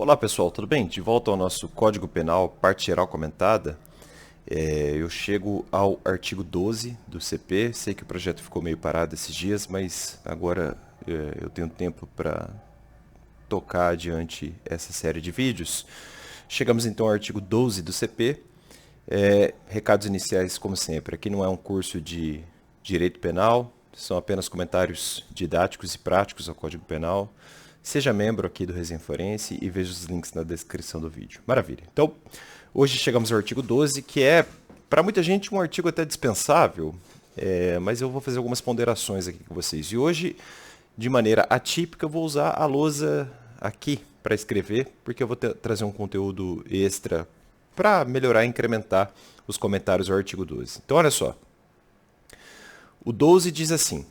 Olá pessoal, tudo bem? De volta ao nosso Código Penal, parte geral comentada. Eu chego ao artigo 12 do CP. Sei que o projeto ficou meio parado esses dias, mas agora eu tenho tempo para tocar adiante essa série de vídeos. Chegamos então ao artigo 12 do CP. Recados iniciais, como sempre. Aqui não é um curso de direito penal, são apenas comentários didáticos e práticos ao Código Penal. Seja membro aqui do Resenha Forense e veja os links na descrição do vídeo. Maravilha. Então, hoje chegamos ao artigo 12, que é, para muita gente, um artigo até dispensável, mas eu vou fazer algumas ponderações aqui com vocês. E hoje, de maneira atípica, eu vou usar a lousa aqui para escrever, porque eu vou trazer um conteúdo extra para melhorar e incrementar os comentários ao artigo 12. Então, olha só. O 12 diz assim: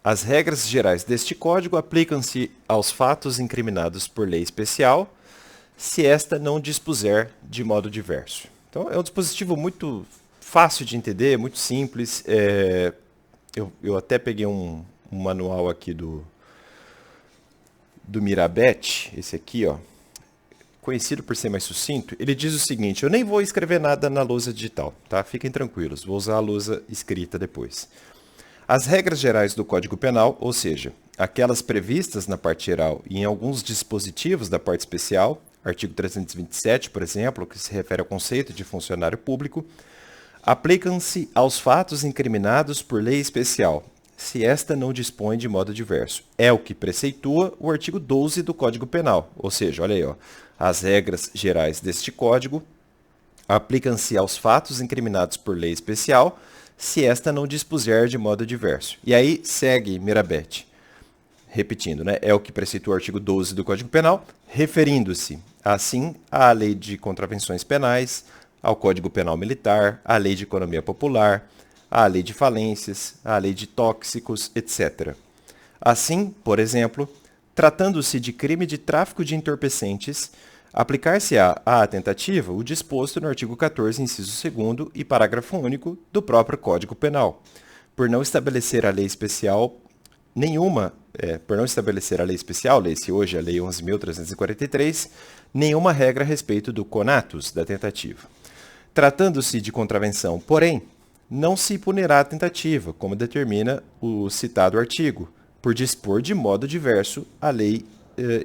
as regras gerais deste Código aplicam-se aos fatos incriminados por lei especial, se esta não dispuser de modo diverso. Então, é um dispositivo muito fácil de entender, muito simples. Eu até peguei um manual aqui do Mirabete, esse aqui, ó, conhecido por ser mais sucinto. Ele diz o seguinte: eu nem vou escrever nada na lousa digital, tá? Fiquem tranquilos, vou usar a lousa escrita depois. As regras gerais do Código Penal, ou seja, aquelas previstas na parte geral e em alguns dispositivos da parte especial, artigo 327, por exemplo, que se refere ao conceito de funcionário público, aplicam-se aos fatos incriminados por lei especial, se esta não dispõe de modo diverso. É o que preceitua o artigo 12 do Código Penal, ou seja, olha aí, ó, as regras gerais deste Código aplicam-se aos fatos incriminados por lei especial, se esta não dispuser de modo diverso. E aí segue Mirabete, repetindo, né? É o que preceitua o artigo 12 do Código Penal, referindo-se, assim, à Lei de Contravenções Penais, ao Código Penal Militar, à Lei de Economia Popular, à Lei de Falências, à Lei de Tóxicos, etc. Assim, por exemplo, tratando-se de crime de tráfico de entorpecentes, aplicar-se-á à tentativa o disposto no artigo 14, inciso 2º e parágrafo único do próprio Código Penal, por não estabelecer a lei especial nenhuma, lei-se hoje a Lei 11.343, nenhuma regra a respeito do conatus, da tentativa. Tratando-se de contravenção, porém, não se punirá a tentativa, como determina o citado artigo, por dispor de modo diverso a lei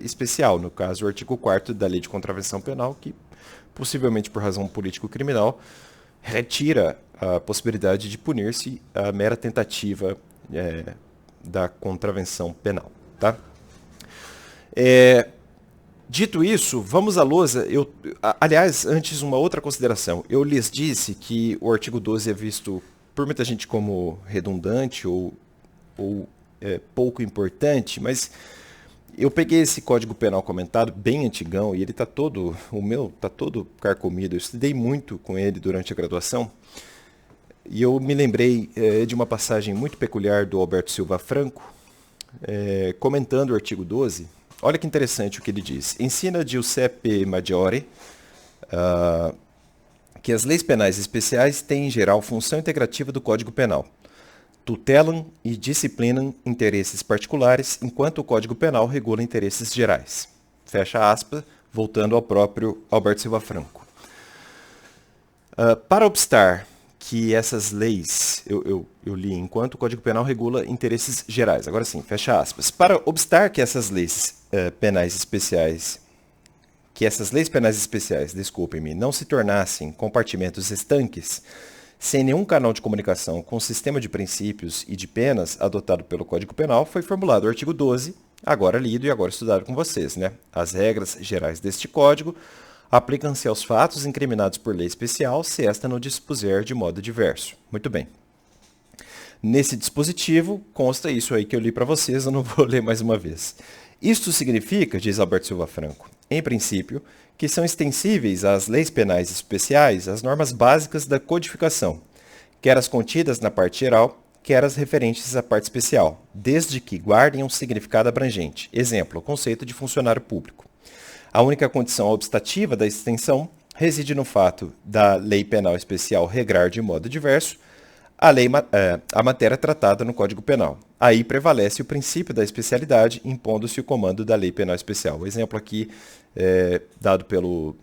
especial, no caso o artigo 4º da Lei de Contravenção Penal, que, possivelmente por razão político-criminal, retira a possibilidade de punir-se a mera tentativa da contravenção penal. Tá? Dito isso, vamos à lousa. Aliás, antes, uma outra consideração. Eu lhes disse que o artigo 12 é visto por muita gente como redundante ou pouco importante, mas eu peguei esse Código Penal comentado, bem antigão, e ele tá todo, o meu tá todo carcomido. Eu estudei muito com ele durante a graduação, e eu me lembrei de uma passagem muito peculiar do Alberto Silva Franco, comentando o artigo 12. Olha que interessante o que ele diz. Ensina Giuseppe Maggiore que as leis penais especiais têm, em geral, função integrativa do Código Penal. Tutelam e disciplinam interesses particulares, enquanto o Código Penal regula interesses gerais. Fecha aspas, voltando ao próprio Alberto Silva Franco. Para obstar que essas leis, eu li, enquanto o Código Penal regula interesses gerais. Agora sim, fecha aspas. Para obstar que essas leis penais especiais, desculpem-me, não se tornassem compartimentos estanques, sem nenhum canal de comunicação com o sistema de princípios e de penas adotado pelo Código Penal, foi formulado o artigo 12, agora lido e agora estudado com vocês, né? As regras gerais deste Código aplicam-se aos fatos incriminados por lei especial, se esta não dispuser de modo diverso. Muito bem. Nesse dispositivo, consta isso aí que eu li para vocês, eu não vou ler mais uma vez. Isto significa, diz Alberto Silva Franco, em princípio, que são extensíveis às leis penais especiais as normas básicas da codificação, quer as contidas na parte geral, quer as referentes à parte especial, desde que guardem um significado abrangente. Exemplo, o conceito de funcionário público. A única condição obstativa da extensão reside no fato da lei penal especial regrar de modo diverso a matéria tratada no Código Penal. Aí prevalece o princípio da especialidade, impondo-se o comando da lei penal especial. O exemplo aqui dado pelo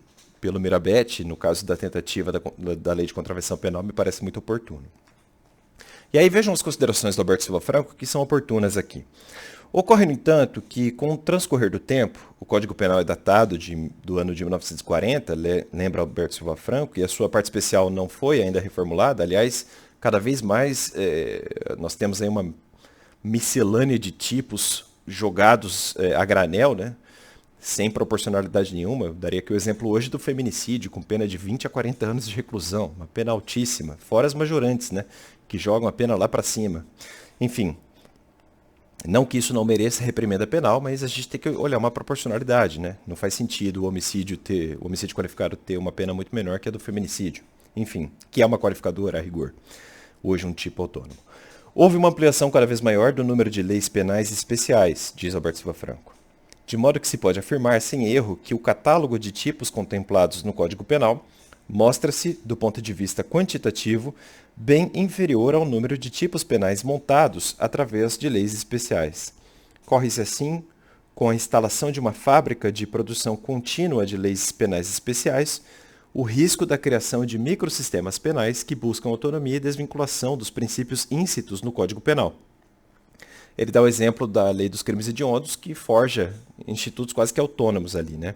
Mirabete, no caso da tentativa da lei de contravenção penal, me parece muito oportuno. E aí vejam as considerações do Alberto Silva Franco, que são oportunas aqui. Ocorre, no entanto, que com o transcorrer do tempo, o Código Penal é datado do ano de 1940, lembra Alberto Silva Franco, e a sua parte especial não foi ainda reformulada. Aliás, cada vez mais nós temos aí uma miscelânea de tipos jogados a granel, né? Sem proporcionalidade nenhuma. Eu daria aqui o exemplo hoje do feminicídio, com pena de 20 a 40 anos de reclusão, uma pena altíssima, fora as majorantes, né? Que jogam a pena lá para cima. Enfim, não que isso não mereça reprimenda penal, mas a gente tem que olhar uma proporcionalidade, né? Não faz sentido o homicídio qualificado ter uma pena muito menor que a do feminicídio. Enfim, que é uma qualificadora a rigor. Hoje um tipo autônomo. Houve uma ampliação cada vez maior do número de leis penais especiais, diz Alberto Silva Franco. De modo que se pode afirmar sem erro que o catálogo de tipos contemplados no Código Penal mostra-se, do ponto de vista quantitativo, bem inferior ao número de tipos penais montados através de leis especiais. Corre-se assim, com a instalação de uma fábrica de produção contínua de leis penais especiais, o risco da criação de microsistemas penais que buscam autonomia e desvinculação dos princípios íncitos no Código Penal. Ele dá o exemplo da lei dos crimes hediondos, que forja institutos quase que autônomos ali, né?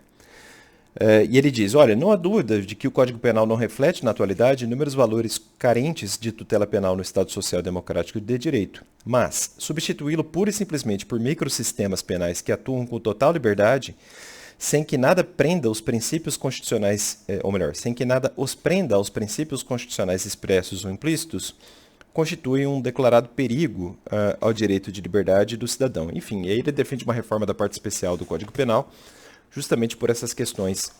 E ele diz, olha, não há dúvida de que o Código Penal não reflete, na atualidade, inúmeros valores carentes de tutela penal no Estado Social Democrático de Direito, mas substituí-lo pura e simplesmente por microsistemas penais que atuam com total liberdade, sem que nada prenda os princípios constitucionais, ou melhor, sem que nada os prenda aos princípios constitucionais expressos ou implícitos, constitui um declarado perigo ao direito de liberdade do cidadão. Enfim, aí ele defende uma reforma da parte especial do Código Penal, justamente por essas questões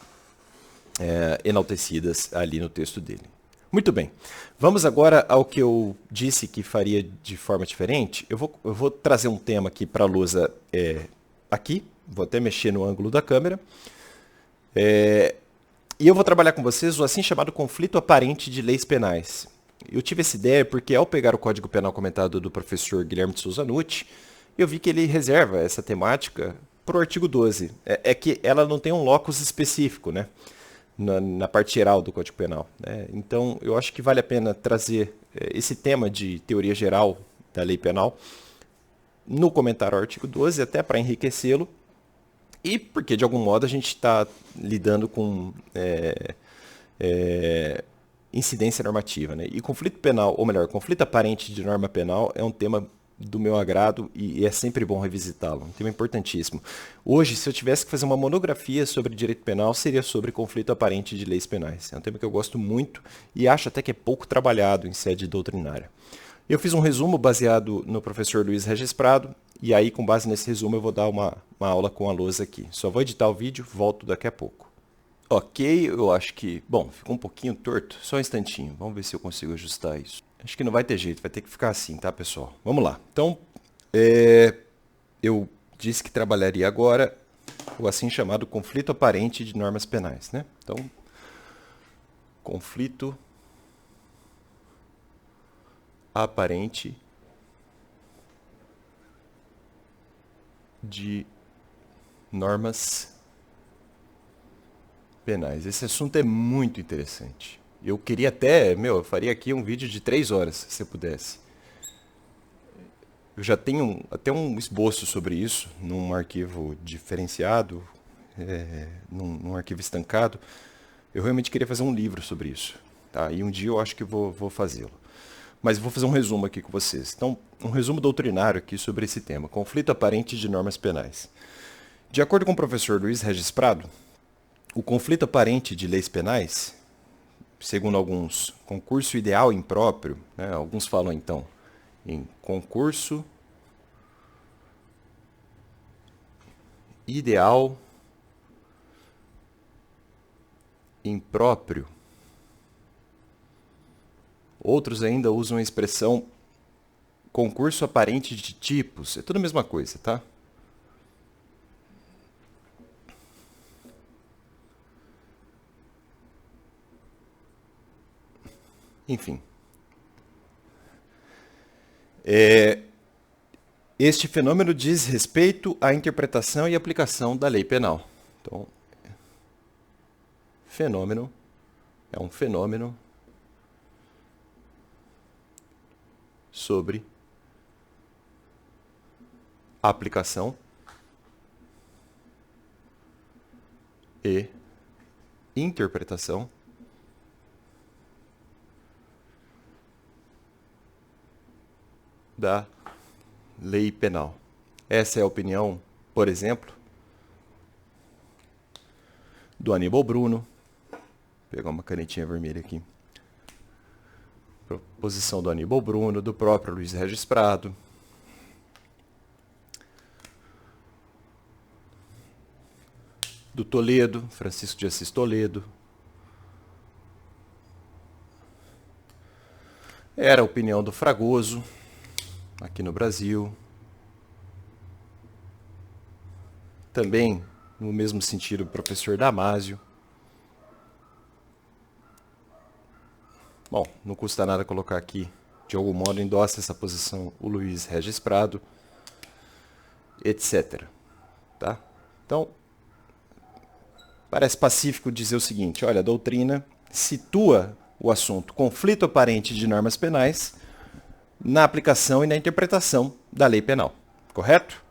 enaltecidas ali no texto dele. Muito bem, vamos agora ao que eu disse que faria de forma diferente. Eu vou trazer um tema aqui para a lousa aqui, vou até mexer no ângulo da câmera, e eu vou trabalhar com vocês o assim chamado conflito aparente de leis penais. Eu tive essa ideia porque, ao pegar o Código Penal comentado do professor Guilherme de Souza Nucci, eu vi que ele reserva essa temática para o artigo 12. É que ela não tem um locus específico, né? Na parte geral do Código Penal, né? Então, eu acho que vale a pena trazer esse tema de teoria geral da lei penal no comentário ao artigo 12, até para enriquecê-lo, e porque, de algum modo, a gente está lidando com incidência normativa, né? E conflito penal, ou melhor, conflito aparente de norma penal é um tema do meu agrado e é sempre bom revisitá-lo. Um tema importantíssimo. Hoje, se eu tivesse que fazer uma monografia sobre direito penal, seria sobre conflito aparente de leis penais. É um tema que eu gosto muito e acho até que é pouco trabalhado em sede doutrinária. Eu fiz um resumo baseado no professor Luiz Regis Prado, e aí, com base nesse resumo, eu vou dar uma aula com a lousa aqui. Só vou editar o vídeo, volto daqui a pouco. Ok, eu acho que... Bom, ficou um pouquinho torto, só um instantinho. Vamos ver se eu consigo ajustar isso. Acho que não vai ter jeito, vai ter que ficar assim, tá, pessoal? Vamos lá. Então, eu disse que trabalharia agora o assim chamado conflito aparente de normas penais, né? Então, conflito aparente de normas penais. Esse assunto é muito interessante. Eu queria até, eu faria aqui um vídeo de 3 horas, se eu pudesse. Eu já tenho até um esboço sobre isso, num arquivo diferenciado, num arquivo estancado. Eu realmente queria fazer um livro sobre isso, tá? E um dia eu acho que vou fazê-lo. Mas vou fazer um resumo aqui com vocês. Então, um resumo doutrinário aqui sobre esse tema, conflito aparente de normas penais. De acordo com o professor Luiz Regis Prado, o conflito aparente de leis penais, segundo alguns, concurso ideal e impróprio, né? Alguns falam então em concurso ideal impróprio. Outros ainda usam a expressão concurso aparente de tipos. É tudo a mesma coisa, tá? Enfim. Este fenômeno diz respeito à interpretação e aplicação da lei penal. Então, fenômeno é um fenômeno sobre aplicação e interpretação da lei penal. Essa é a opinião, por exemplo, do Aníbal Bruno. Vou pegar uma canetinha vermelha aqui. Proposição do Aníbal Bruno, do próprio Luiz Regis Prado. Do Toledo, Francisco de Assis Toledo. Era a opinião do Fragoso, aqui no Brasil. Também, no mesmo sentido, o professor Damásio. Bom, não custa nada colocar aqui, de algum modo, endossa essa posição o Luiz Regis Prado, etc. Tá? Então, parece pacífico dizer o seguinte, olha, a doutrina situa o assunto conflito aparente de normas penais na aplicação e na interpretação da lei penal, correto?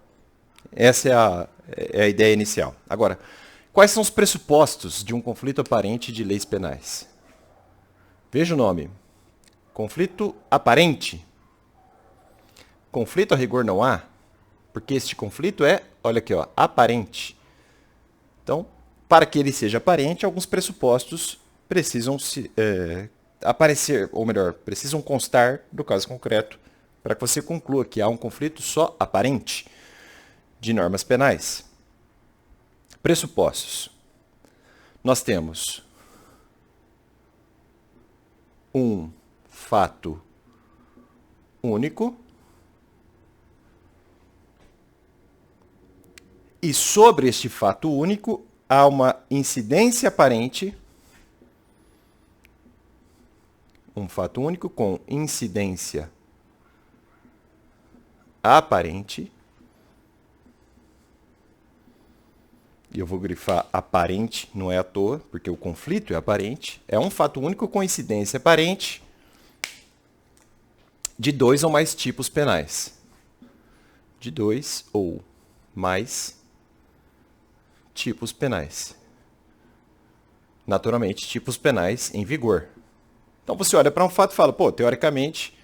Essa é a ideia inicial. Agora, quais são os pressupostos de um conflito aparente de leis penais? Veja o nome. Conflito aparente. Conflito a rigor não há, porque este conflito é, olha aqui, ó, aparente. Então, para que ele seja aparente, alguns pressupostos precisam aparecer, ou melhor, precisam constar do caso concreto, para que você conclua que há um conflito só aparente de normas penais. Pressupostos. Nós temos um fato único e sobre este fato único há uma incidência aparente, um fato único com incidência aparente, e eu vou grifar aparente, não é à toa, porque o conflito é aparente, é um fato único com incidência aparente de 2 ou mais tipos penais. De 2 ou mais tipos penais. Naturalmente, tipos penais em vigor. Então você olha para um fato e fala, pô, teoricamente,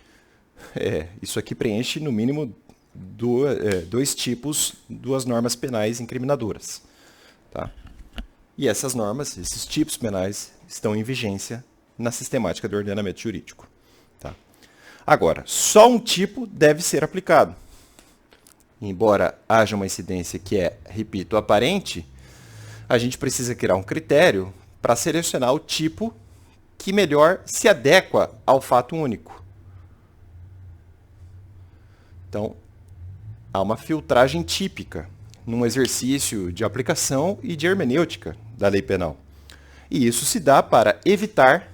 isso aqui preenche no mínimo dois tipos, duas normas penais incriminadoras. Tá? E essas normas, esses tipos penais, estão em vigência na sistemática do ordenamento jurídico. Tá? Agora, só um tipo deve ser aplicado. Embora haja uma incidência que é, repito, aparente, a gente precisa criar um critério para selecionar o tipo que melhor se adequa ao fato único. Então, há uma filtragem típica num exercício de aplicação e de hermenêutica da lei penal. E isso se dá para evitar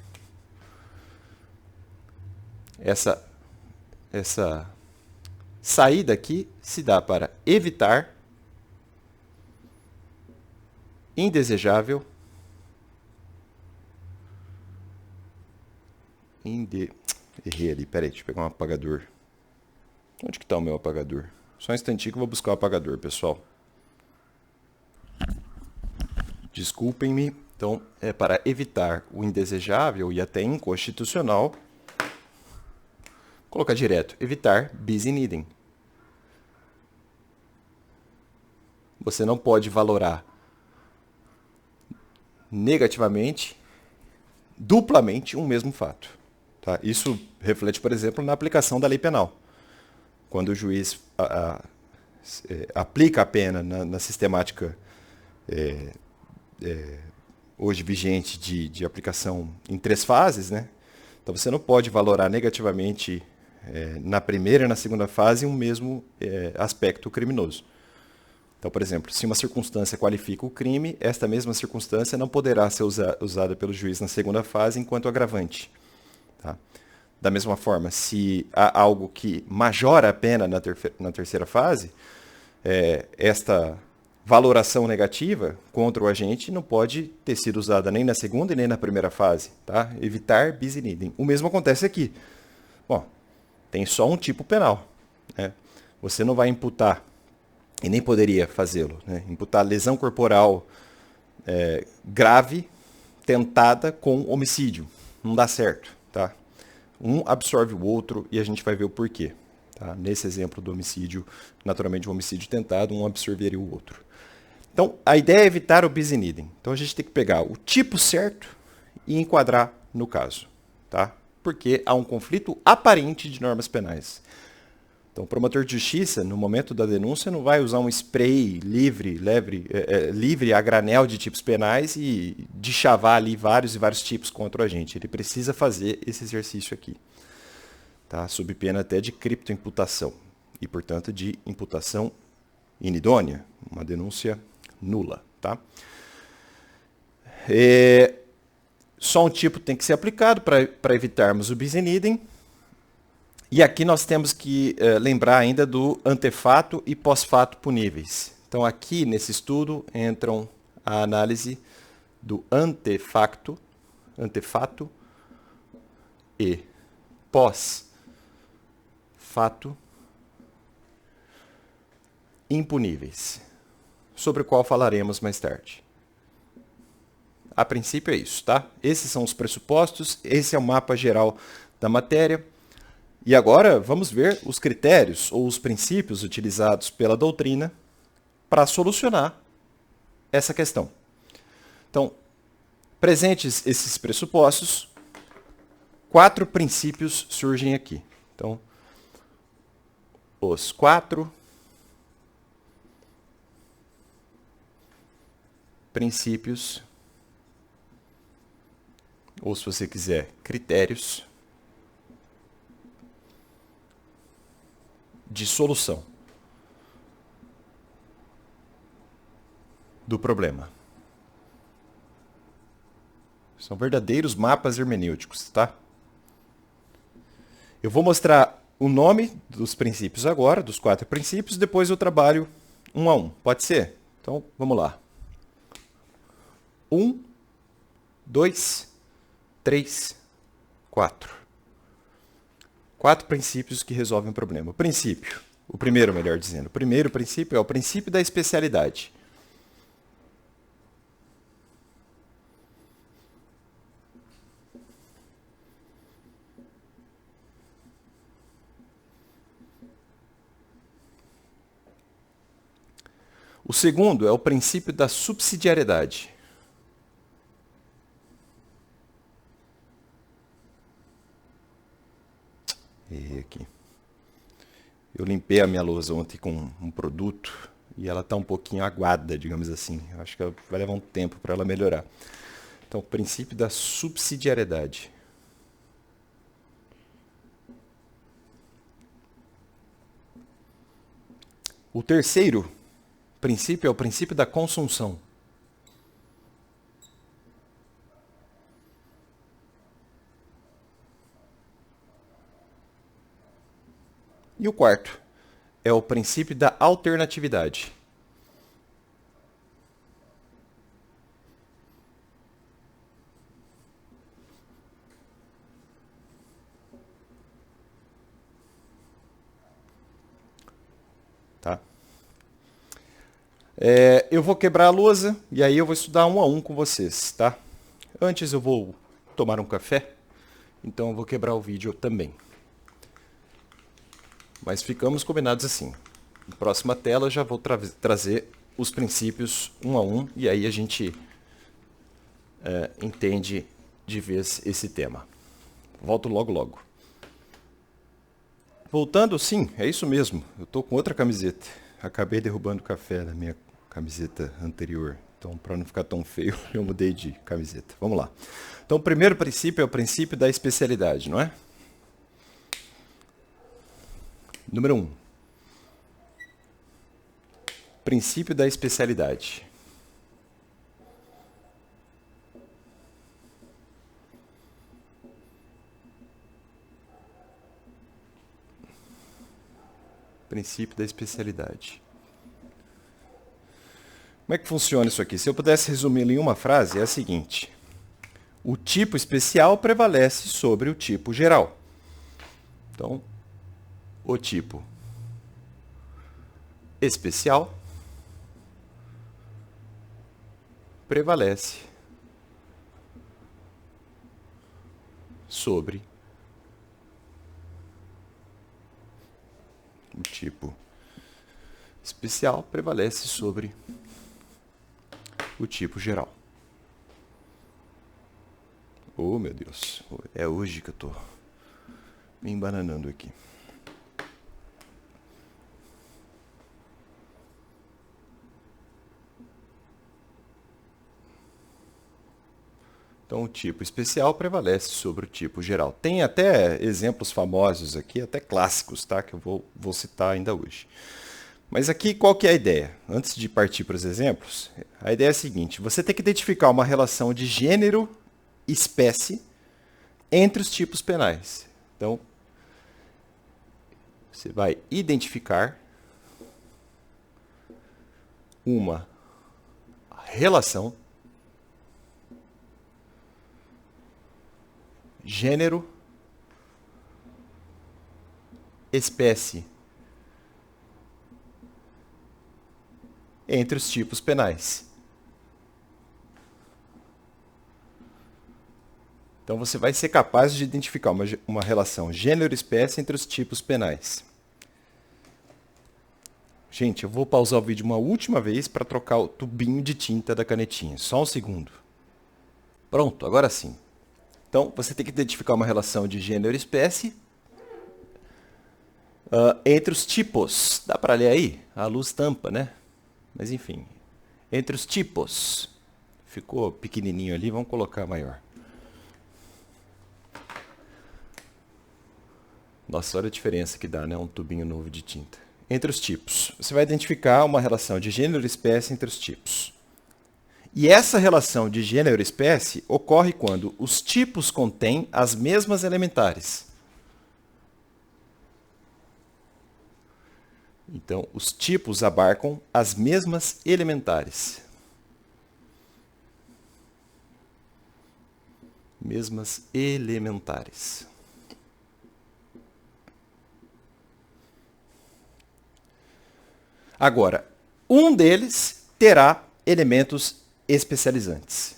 essa saída aqui se dá para evitar indesejável errei ali, peraí, deixa eu pegar um apagador. Onde que está o meu apagador? Só um instantinho que eu vou buscar o apagador, pessoal. Desculpem-me. Então, é para evitar o indesejável e até inconstitucional. Vou colocar direto. Evitar bis in idem. Você não pode valorar negativamente, duplamente, um mesmo fato. Tá? Isso reflete, por exemplo, na aplicação da lei penal. Quando o juiz aplica a pena na sistemática hoje vigente de aplicação em 3 fases, né? Então você não pode valorar negativamente na primeira e na segunda fase um mesmo aspecto criminoso. Então, por exemplo, se uma circunstância qualifica o crime, esta mesma circunstância não poderá ser usada pelo juiz na segunda fase enquanto agravante. Tá? Da mesma forma, se há algo que majora a pena na terceira fase, esta valoração negativa contra o agente não pode ter sido usada nem na segunda e nem na primeira fase. Tá? Evitar bis in idem. O mesmo acontece aqui. Bom, tem só um tipo penal. Né? Você não vai imputar, e nem poderia fazê-lo, né? Imputar lesão corporal grave tentada com homicídio. Não dá certo. Tá? Um absorve o outro e a gente vai ver o porquê. Tá? Nesse exemplo do homicídio, naturalmente um homicídio tentado, um absorveria o outro. Então, a ideia é evitar o bis in idem. Então, a gente tem que pegar o tipo certo e enquadrar no caso. Tá? Porque há um conflito aparente de normas penais. Então, o promotor de justiça, no momento da denúncia, não vai usar um spray livre a granel de tipos penais e deschavar ali vários e vários tipos contra o agente. Ele precisa fazer esse exercício aqui, tá? Sob pena até de criptoimputação e, portanto, de imputação inidônea, uma denúncia nula. Tá? Só um tipo tem que ser aplicado para evitarmos o bis in idem. E aqui nós temos que lembrar ainda do antefato e pós-fato puníveis. Então aqui nesse estudo entram a análise do antefato e pós-fato impuníveis, sobre o qual falaremos mais tarde. A princípio é isso, tá? Esses são os pressupostos, esse é o mapa geral da matéria. E agora vamos ver os critérios ou os princípios utilizados pela doutrina para solucionar essa questão. Então, presentes esses pressupostos, 4 princípios surgem aqui. Então, os 4 princípios, ou se você quiser, critérios de solução do problema. São verdadeiros mapas hermenêuticos, tá? Eu vou mostrar o nome dos princípios agora, dos 4 princípios, depois eu trabalho um a um. Pode ser? Então, vamos lá. 1, 2, 3, 4. 4 princípios que resolvem o problema. O primeiro, melhor dizendo. O primeiro princípio é o princípio da especialidade. O segundo é o princípio da subsidiariedade. Errei aqui. Eu limpei a minha lousa ontem com um produto e ela está um pouquinho aguada, digamos assim. Acho que vai levar um tempo para ela melhorar. Então, o princípio da subsidiariedade. O terceiro princípio é o princípio da consunção. E o quarto é o princípio da alternatividade. Tá? Eu vou quebrar a lousa e aí eu vou estudar um a um com vocês, tá? Antes eu vou tomar um café, então eu vou quebrar o vídeo também. Mas ficamos combinados assim. Na próxima tela eu já vou trazer os princípios um a um e aí a gente entende de vez esse tema. Volto logo logo. Voltando, sim, é isso mesmo. Eu estou com outra camiseta. Acabei derrubando o café da minha camiseta anterior. Então, para não ficar tão feio, eu mudei de camiseta. Vamos lá. Então, o primeiro princípio é o princípio da especialidade, não é? Número 1. Princípio da especialidade. Princípio da especialidade. Como é que funciona isso aqui? Se eu pudesse resumi-lo em uma frase, é a seguinte. O tipo especial prevalece sobre o tipo geral. Então, o tipo especial prevalece sobre o tipo especial prevalece sobre o tipo geral. Oh, meu Deus. É hoje que eu tô me embananando aqui. Então, o tipo especial prevalece sobre o tipo geral. Tem até exemplos famosos aqui, até clássicos, tá? Que eu vou citar ainda hoje. Mas aqui, qual que é a ideia? Antes de partir para os exemplos, a ideia é a seguinte. Você tem que identificar uma relação de gênero, espécie, entre os tipos penais. Então, você vai identificar uma relação gênero, espécie entre os tipos penais. Então você vai ser capaz de identificar uma relação gênero-espécie entre os tipos penais. Gente, eu vou pausar o vídeo uma última vez para trocar o tubinho de tinta da canetinha. Só um segundo. Pronto, agora sim. Então, você tem que identificar uma relação de gênero e espécie entre os tipos. Dá para ler aí? A luz tampa, né? Mas enfim. Entre os tipos. Ficou pequenininho ali, vamos colocar maior. Nossa, olha a diferença que dá, né? Um tubinho novo de tinta. Entre os tipos. Você vai identificar uma relação de gênero e espécie entre os tipos. E essa relação de gênero e espécie ocorre quando os tipos contêm as mesmas elementares. Então, os tipos abarcam as mesmas elementares. Mesmas elementares. Agora, um deles terá elementos especializantes.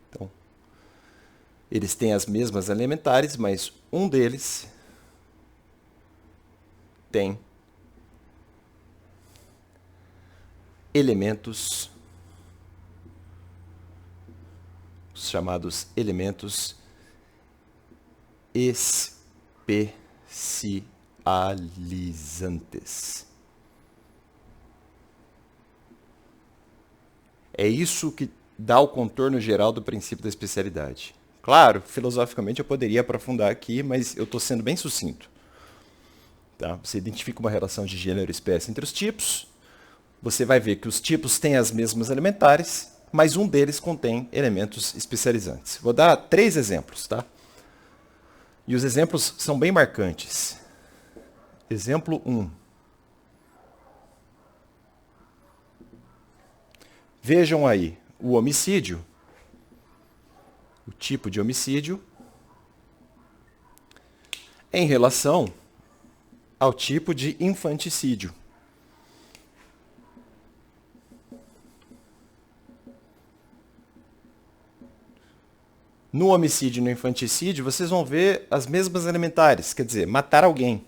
Então, eles têm as mesmas elementares, mas um deles tem elementos, os chamados elementos especializantes. É isso que dá o contorno geral do princípio da especialidade. Claro, filosoficamente eu poderia aprofundar aqui, mas eu estou sendo bem sucinto. Tá? Você identifica uma relação de gênero e espécie entre os tipos. Você vai ver que os tipos têm as mesmas elementares, mas um deles contém elementos especializantes. Vou dar 3 exemplos, tá? E os exemplos são bem marcantes. Exemplo 1. Vejam aí o homicídio, o tipo de homicídio, em relação ao tipo de infanticídio. No homicídio e no infanticídio, vocês vão ver as mesmas elementares, quer dizer, matar alguém.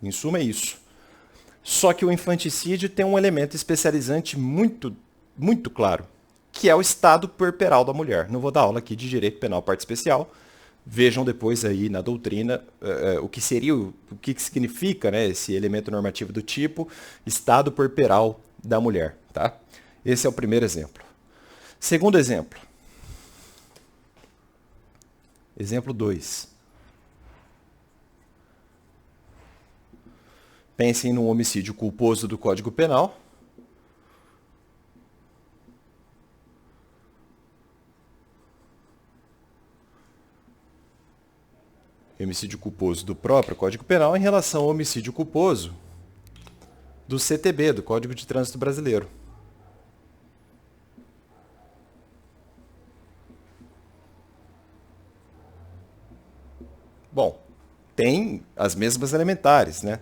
Em suma, é isso. Só que o infanticídio tem um elemento especializante muito claro, que é o estado puerperal da mulher. Não vou dar aula aqui de direito penal parte especial. Vejam depois aí na doutrina o que seria, o que significa, né, esse elemento normativo do tipo estado puerperal da mulher. Tá? Esse é o primeiro exemplo. Segundo exemplo. Exemplo 2. Pensem num homicídio culposo do Código Penal. Homicídio culposo do próprio Código Penal em relação ao homicídio culposo do CTB, do Código de Trânsito Brasileiro. Bom, tem as mesmas elementares, né?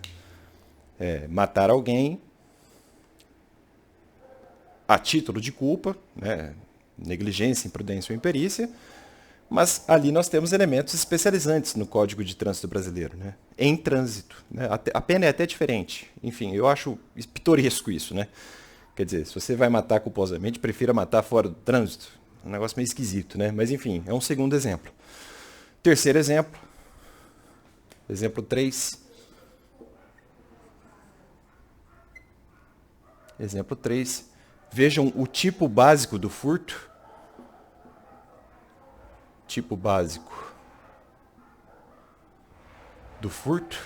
Matar alguém a título de culpa, né? Negligência, imprudência ou imperícia, mas ali nós temos elementos especializantes no Código de Trânsito Brasileiro, né? Em trânsito, né? A pena é até diferente. Enfim, eu acho pitoresco isso, né? Quer dizer, se você vai matar culposamente, prefira matar fora do trânsito. É um negócio meio esquisito, né? Mas enfim, é um segundo exemplo. Terceiro exemplo. Exemplo 3. Exemplo 3. Vejam o tipo básico do furto. Tipo básico do furto.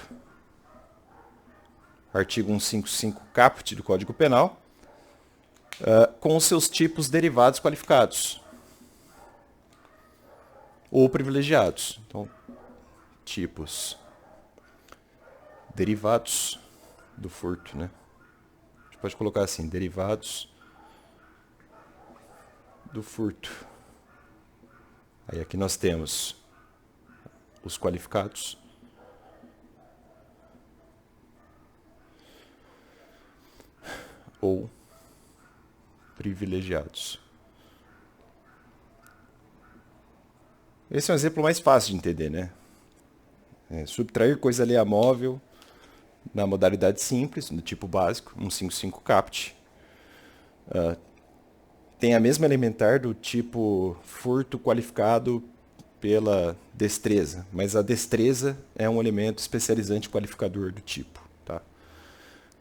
Artigo 155 caput do Código Penal. Com os seus tipos derivados qualificados. Ou privilegiados. Então, tipos derivados do furto, né? A gente pode colocar assim, derivados do furto. Aí aqui nós temos os qualificados. Ou privilegiados. Esse é um exemplo mais fácil de entender, né? Subtrair coisa alheia móvel na modalidade simples, no tipo básico, 155 caput. Tem a mesma elementar do tipo furto qualificado pela destreza, mas a destreza é um elemento especializante qualificador do tipo, tá?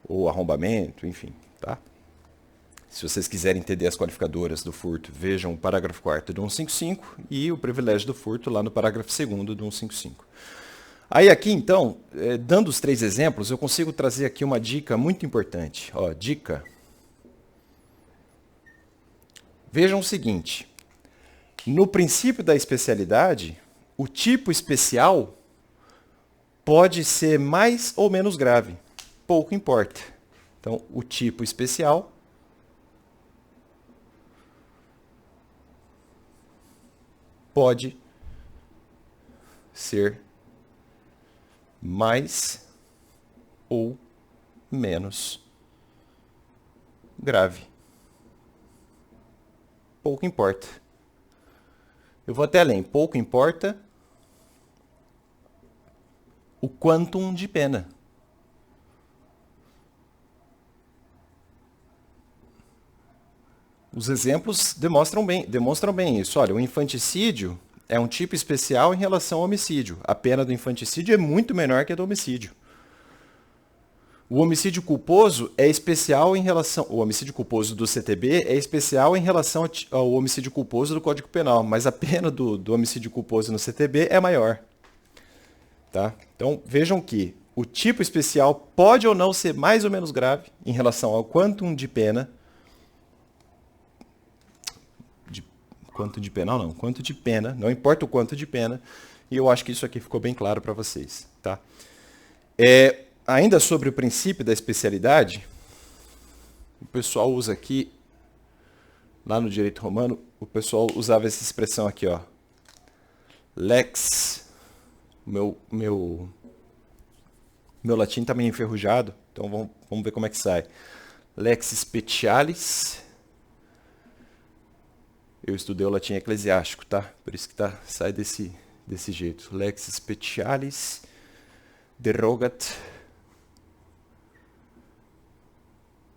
Ou arrombamento, enfim, tá? Se vocês quiserem entender as qualificadoras do furto, vejam o parágrafo 4º do 155 e o privilégio do furto lá no parágrafo 2º do 155. Aí aqui, então, dando os 3 exemplos, eu consigo trazer aqui uma dica muito importante. Ó, dica. Vejam o seguinte. No princípio da especialidade, o tipo especial pode ser mais ou menos grave. Pouco importa. Então, o tipo especial pode ser mais ou menos grave. Pouco importa. Eu vou até além. Pouco importa o quantum de pena. Os exemplos demonstram bem isso. Olha, o infanticídio é um tipo especial em relação ao homicídio. A pena do infanticídio é muito menor que a do homicídio. O homicídio culposo é especial em relação... O homicídio culposo do CTB é especial em relação ao homicídio culposo do Código Penal, mas a pena do homicídio culposo no CTB é maior. Tá? Então, vejam que o tipo especial pode ou não ser mais ou menos grave em relação ao quantum de pena. Quanto de penal não, quanto de pena, não importa o quanto de pena, e eu acho que isso aqui ficou bem claro para vocês. Tá? Ainda sobre o princípio da especialidade, o pessoal usa aqui, lá no direito romano, o pessoal usava essa expressão aqui, ó, lex, meu latim está meio enferrujado, então vamos ver como é que sai. Lex specialis. Eu estudei o latim eclesiástico, tá? Por isso que sai desse jeito. Lex specialis derogat.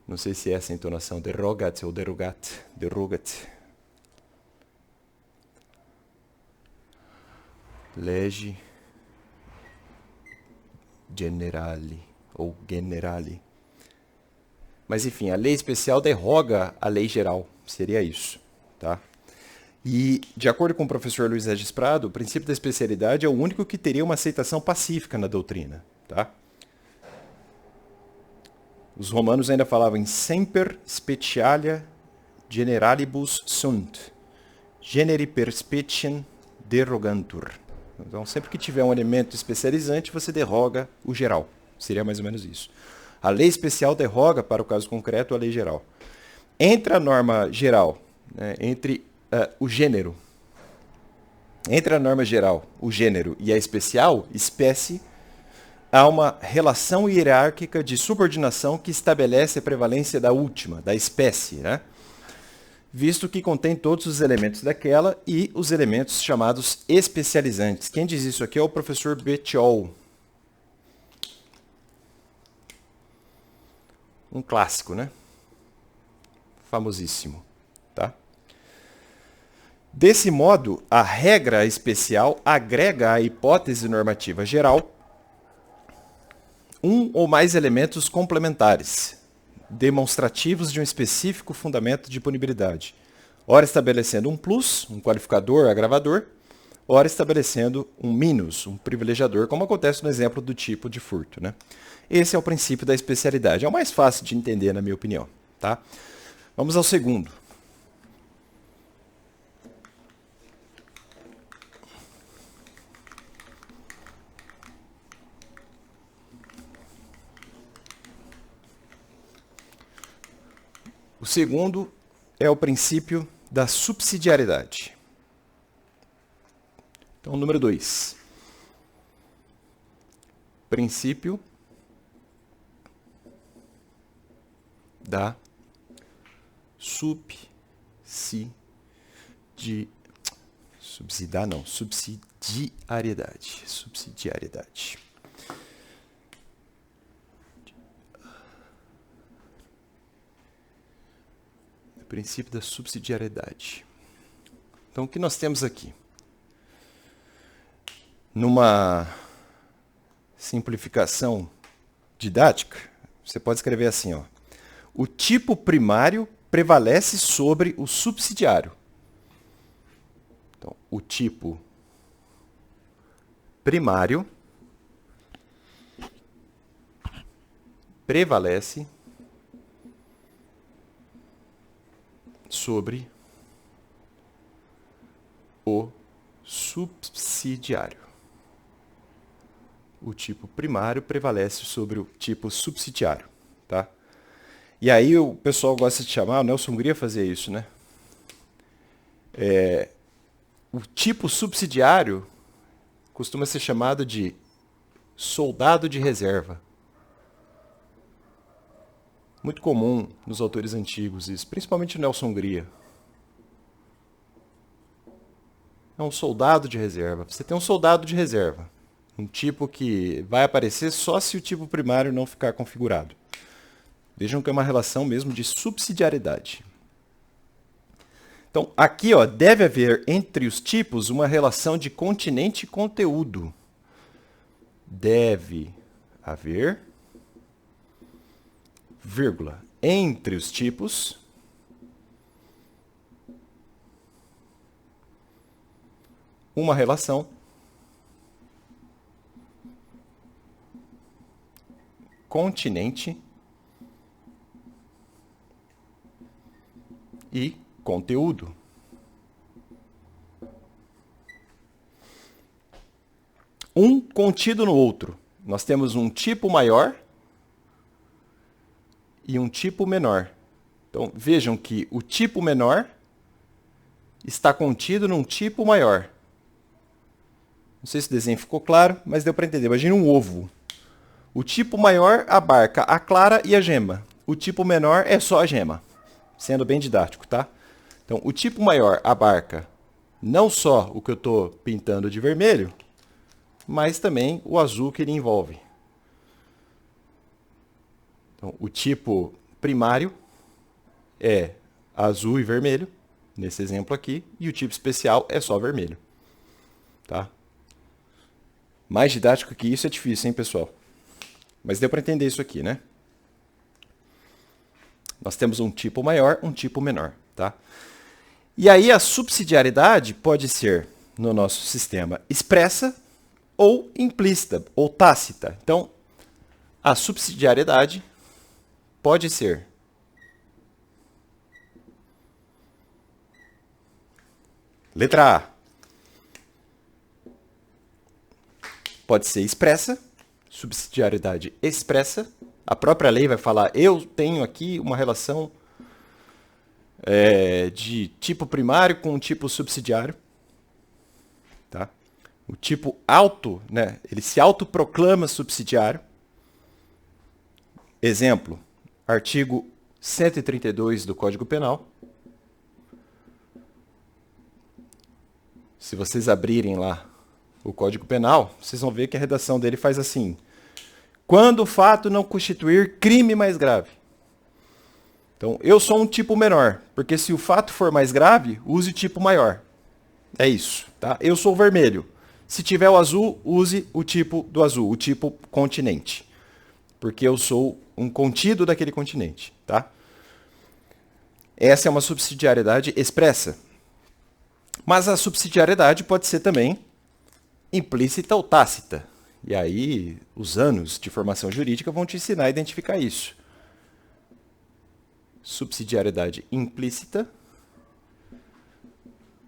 Não sei se é essa a entonação. Derogat ou derogat. Derogat. Lege generale ou generale. Mas enfim, a lei especial derroga a lei geral. Seria isso, tá? E, de acordo com o professor Luiz Regis Prado, o princípio da especialidade é o único que teria uma aceitação pacífica na doutrina. Tá? Os romanos ainda falavam em semper specialia generalibus sunt, generi per speciem derogantur. Então, sempre que tiver um elemento especializante, você derroga o geral. Seria mais ou menos isso. A lei especial derroga, para o caso concreto, a lei geral. Entre a norma geral, né, entre o gênero, entre a norma geral, o gênero e a especial, espécie, há uma relação hierárquica de subordinação que estabelece a prevalência da última, da espécie, né? Visto que contém todos os elementos daquela e os elementos chamados especializantes. Quem diz isso aqui é o professor Bettiol. Um clássico, né? Famosíssimo, tá? Desse modo, a regra especial agrega à hipótese normativa geral um ou mais elementos complementares, demonstrativos de um específico fundamento de punibilidade, ora estabelecendo um plus, um qualificador agravador, ora estabelecendo um minus, um privilegiador, como acontece no exemplo do tipo de furto, né? Esse é o princípio da especialidade. É o mais fácil de entender, na minha opinião, tá? Vamos ao segundo. O segundo é o princípio da subsidiariedade. Então, número 2. Princípio da subsidiariedade. Subsidiariedade. Princípio da subsidiariedade. Então, o que nós temos aqui? Numa simplificação didática, você pode escrever assim, ó. O tipo primário prevalece sobre o subsidiário. Então, o tipo primário prevalece sobre o subsidiário. O tipo primário prevalece sobre o tipo subsidiário, tá? E aí o pessoal gosta de chamar, o Nelson Hungria fazia isso, né? O tipo subsidiário costuma ser chamado de soldado de reserva. Muito comum nos autores antigos isso, principalmente o Nelson Hungria. É um soldado de reserva. Você tem um soldado de reserva. Um tipo que vai aparecer só se o tipo primário não ficar configurado. Vejam que é uma relação mesmo de subsidiariedade. Então, aqui ó, deve haver entre os tipos uma relação de continente e conteúdo. Deve haver, vírgula, entre os tipos uma relação continente e conteúdo. Um contido no outro. Nós temos um tipo maior e um tipo menor. Então, vejam que o tipo menor está contido num tipo maior. Não sei se o desenho ficou claro, mas deu para entender. Imagina um ovo. O tipo maior abarca a clara e a gema. O tipo menor é só a gema. Sendo bem didático, tá? Então, o tipo maior abarca não só o que eu estou pintando de vermelho, mas também o azul que ele envolve. Então, o tipo primário é azul e vermelho, nesse exemplo aqui, e o tipo especial é só vermelho. Tá? Mais didático que isso é difícil, hein, pessoal? Mas deu para entender isso aqui, né? Nós temos um tipo maior, um tipo menor, tá? E aí a subsidiariedade pode ser, no nosso sistema, expressa ou implícita, ou tácita. Então, a subsidiariedade pode ser letra A. Pode ser expressa, subsidiariedade expressa, A própria lei vai falar, eu tenho aqui uma relação de tipo primário com um tipo subsidiário. Tá? O tipo auto, né, ele se autoproclama subsidiário. Exemplo, artigo 132 do Código Penal. Se vocês abrirem lá o Código Penal, vocês vão ver que a redação dele faz assim. Quando o fato não constituir crime mais grave. Então, eu sou um tipo menor, porque se o fato for mais grave, use o tipo maior. É isso, tá? Eu sou vermelho. Se tiver o azul, use o tipo do azul, o tipo continente. Porque eu sou um contido daquele continente, tá? Essa é uma subsidiariedade expressa. Mas a subsidiariedade pode ser também implícita ou tácita. E aí, os anos de formação jurídica vão te ensinar a identificar isso. Subsidiariedade implícita.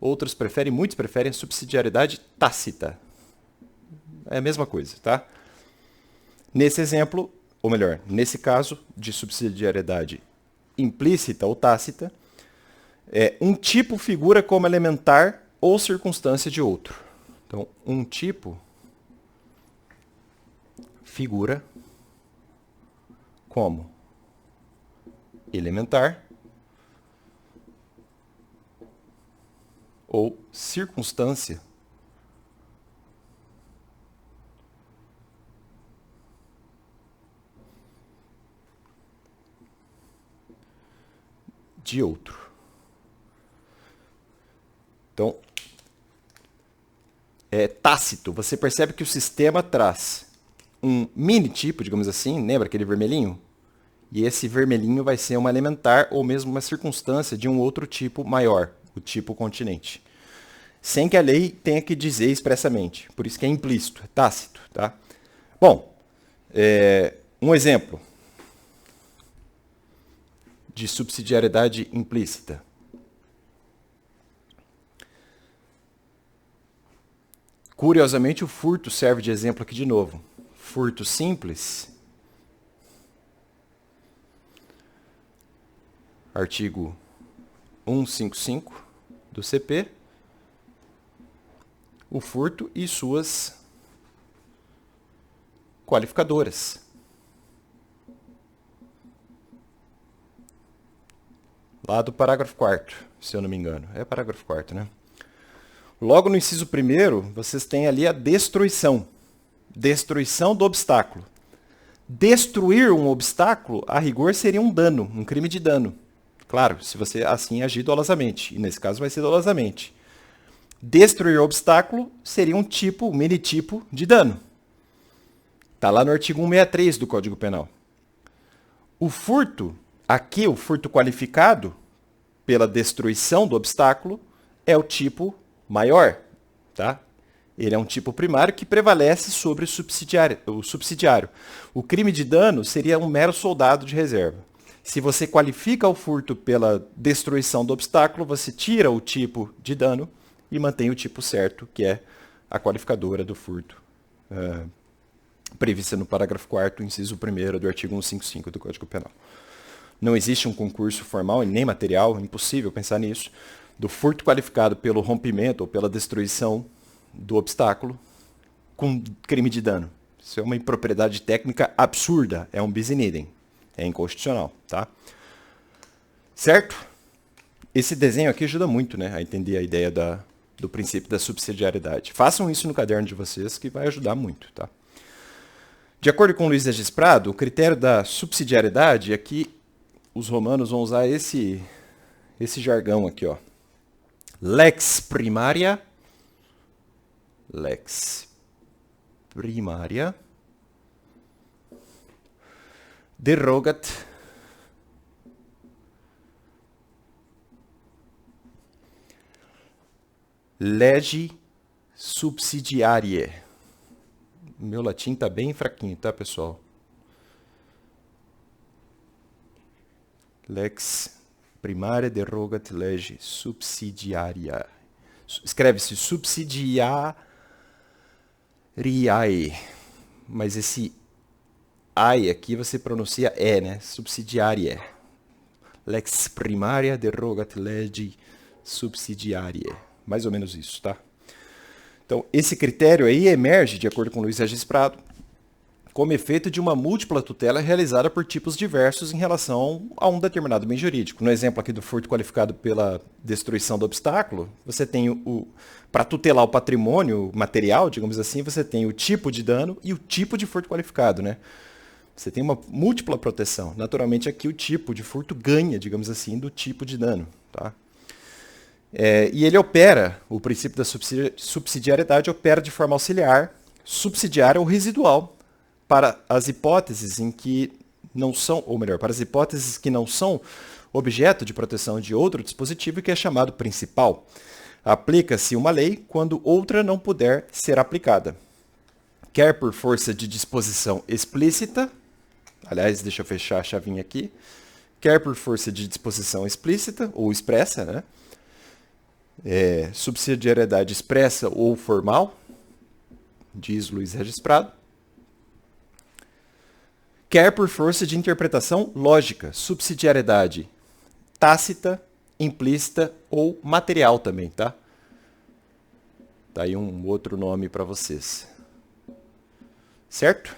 Muitos preferem subsidiariedade tácita. É a mesma coisa, tá? Nesse exemplo, ou melhor, nesse caso de subsidiariedade implícita ou tácita, um tipo figura como elementar ou circunstância de outro. Então, um tipo figura como elementar ou circunstância de outro. Então, é tácito. Você percebe que o sistema traz um mini tipo, digamos assim, lembra aquele vermelhinho? E esse vermelhinho vai ser uma elementar ou mesmo uma circunstância de um outro tipo maior, o tipo continente. Sem que a lei tenha que dizer expressamente. Por isso que é implícito, é tácito. Tá? Bom, um exemplo de subsidiariedade implícita. Curiosamente, o furto serve de exemplo aqui de novo. Furto simples. Artigo 155 do CP. O furto e suas qualificadoras. Lá do parágrafo 4º, se eu não me engano. É parágrafo 4º, né? Logo no inciso 1º, vocês têm ali a destruição. Destruição do obstáculo. Destruir um obstáculo, a rigor, seria um dano, um crime de dano. Claro, se você assim agir dolosamente. E nesse caso vai ser dolosamente. Destruir o obstáculo seria um mini tipo de dano. Está lá no artigo 163 do Código Penal. O furto, aqui o furto qualificado pela destruição do obstáculo, é o tipo maior. Tá? Ele é um tipo primário que prevalece sobre o subsidiário. O crime de dano seria um mero soldado de reserva. Se você qualifica o furto pela destruição do obstáculo, você tira o tipo de dano e mantém o tipo certo, que é a qualificadora do furto, prevista no parágrafo 4º, inciso 1º do artigo 155 do Código Penal. Não existe um concurso formal e nem material, é impossível pensar nisso, do furto qualificado pelo rompimento ou pela destruição do obstáculo com crime de dano. Isso é uma impropriedade técnica absurda, é um bis in idem, é inconstitucional, tá? Certo? Esse desenho aqui ajuda muito, né, a entender a ideia do princípio da subsidiariedade. Façam isso no caderno de vocês que vai ajudar muito, tá? De acordo com Luiz Regis Prado, o critério da subsidiariedade é que os romanos vão usar esse jargão aqui, ó. Lex primaria derogat legi subsidiariae. Meu latim tá bem fraquinho, tá, pessoal? Lex primaria derogat legi subsidiaria. Escreve-se subsidiariae. Mas esse ai aqui você pronuncia e, né? Subsidiarie. Lex primaria derogat legi subsidiarie. Mais ou menos isso, tá? Então, esse critério aí emerge, de acordo com Luiz Regis Prado, como efeito de uma múltipla tutela realizada por tipos diversos em relação a um determinado bem jurídico. No exemplo aqui do furto qualificado pela destruição do obstáculo, você tem para tutelar o patrimônio material, digamos assim, você tem o tipo de dano e o tipo de furto qualificado, né? Você tem uma múltipla proteção. Naturalmente, aqui o tipo de furto ganha, digamos assim, do tipo de dano, tá? E ele opera, o princípio da subsidiariedade opera de forma auxiliar, subsidiária ou residual, para as hipóteses em que não são, ou melhor, para as hipóteses que não são objeto de proteção de outro dispositivo que é chamado principal. Aplica-se uma lei quando outra não puder ser aplicada. Quer por força de disposição explícita, aliás, deixa eu fechar a chavinha aqui, quer por força de disposição explícita ou expressa, né? Subsidiariedade expressa ou formal, diz Luiz Regis Prado, quer por força de interpretação lógica, subsidiariedade tácita, implícita ou material também, tá? Tá aí um outro nome para vocês. Certo?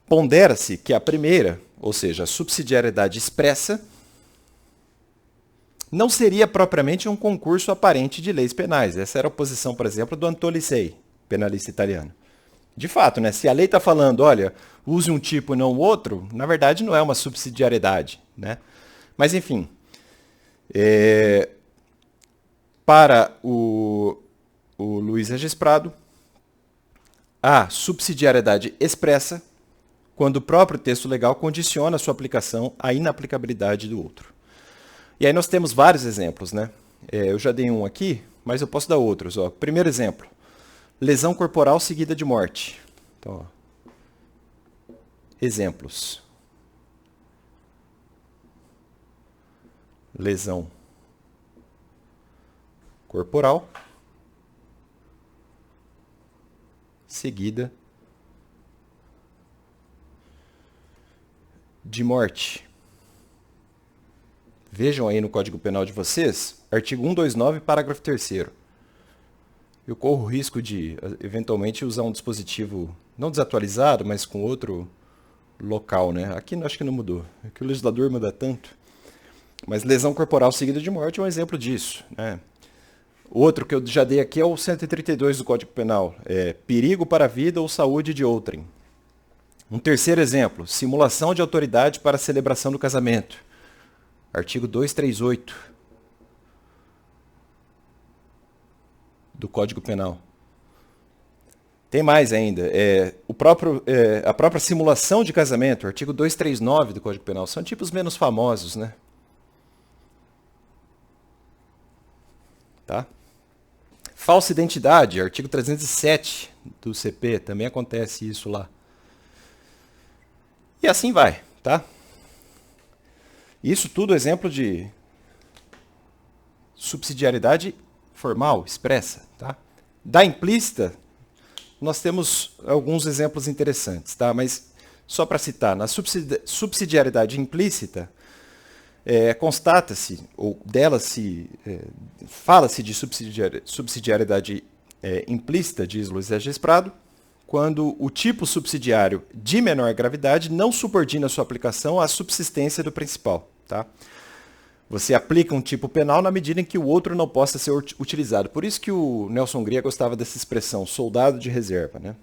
Pondera-se que a primeira, ou seja, a subsidiariedade expressa, não seria propriamente um concurso aparente de leis penais. Essa era a posição, por exemplo, do Antolicei, penalista italiano. De fato, né, se a lei está falando, olha, use um tipo e não o outro, na verdade não é uma subsidiariedade, né? Mas, enfim, para o Luiz Regis Prado, a subsidiariedade expressa quando o próprio texto legal condiciona a sua aplicação à inaplicabilidade do outro. E aí nós temos vários exemplos, né? Eu já dei um aqui, mas eu posso dar outros. Ó. Primeiro exemplo, lesão corporal seguida de morte. Então, ó. Exemplos. Lesão corporal seguida de morte. Vejam aí no Código Penal de vocês, artigo 129, parágrafo 3º. Eu corro o risco de, eventualmente, usar um dispositivo não desatualizado, mas com outro local, né? Aqui acho que não mudou. Aqui o legislador muda tanto. Mas lesão corporal seguida de morte é um exemplo disso, né? Outro que eu já dei aqui é o 132 do Código Penal. Perigo para a vida ou saúde de outrem. Um terceiro exemplo, simulação de autoridade para a celebração do casamento. Artigo 238 do Código Penal. Tem mais ainda. A própria simulação de casamento, artigo 239 do Código Penal. São tipos menos famosos, né? Tá? Falsa identidade, artigo 307 do CP. Também acontece isso lá. E assim vai, tá? Isso tudo é exemplo de subsidiariedade formal, expressa, tá? Da implícita, nós temos alguns exemplos interessantes, tá? Mas só para citar, na subsidiariedade implícita, constata-se, ou dela fala-se de subsidiariedade implícita, diz Luiz Regis Prado, quando o tipo subsidiário de menor gravidade não subordina sua aplicação à subsistência do principal. Tá? Você aplica um tipo penal na medida em que o outro não possa ser utilizado. Por isso que o Nelson Hungria gostava dessa expressão, soldado de reserva. Né?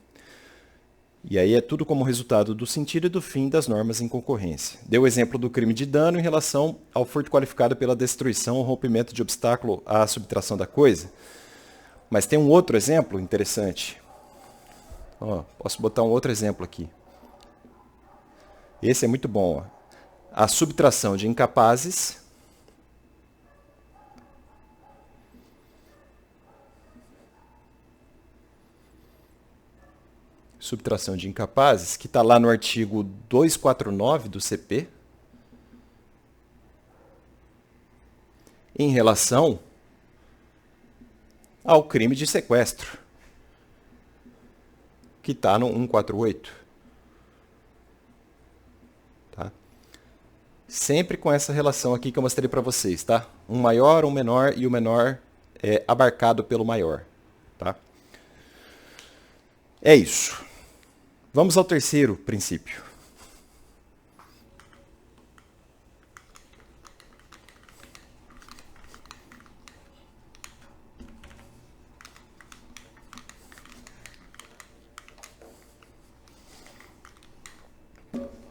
E aí é tudo como resultado do sentido e do fim das normas em concorrência. Deu o exemplo do crime de dano em relação ao furto qualificado pela destruição ou rompimento de obstáculo à subtração da coisa. Mas tem um outro exemplo interessante. Posso botar um outro exemplo aqui. Esse é muito bom. A subtração de incapazes que está lá no artigo 249 do CP, em relação ao crime de sequestro, que está no 148. Sempre com essa relação aqui que eu mostrei para vocês, tá? Um maior, um menor e o menor é abarcado pelo maior, tá? É isso. Vamos ao terceiro princípio.